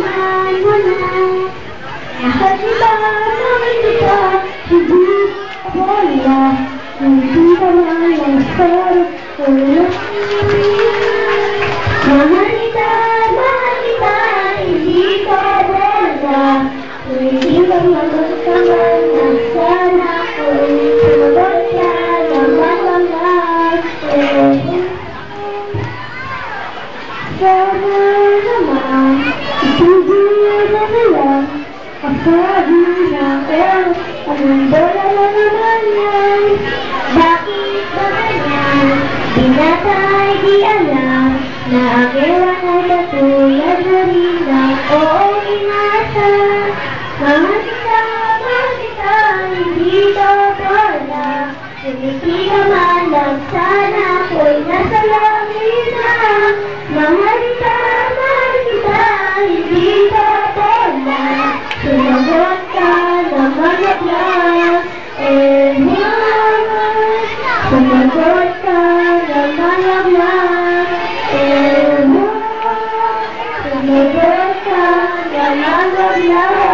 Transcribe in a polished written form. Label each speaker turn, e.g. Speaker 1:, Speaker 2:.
Speaker 1: naman mo na. Kahit iba naman ito, hindi ako wala. Hindi ka man ang sarap ko lang. Mahal kita, hindi ko wala. Hindi ka magkaman na sana ako'y sumagot ka naman wala. Sana naman, itigil na lang. Kasabi na anong bola na naman yan? Bakit ba ganyan? Di na tayo di alam na ang ewan ay katulad na rin ng oo inasal. Mahal kita, hindi totoo lang. Kung hindi ka man lang sana ako'y nasa langit na. Mahal kita, hindi totoo lang. Sumagot ka naman lang. Sumagot ka naman lang. Sumagot ka naman lang.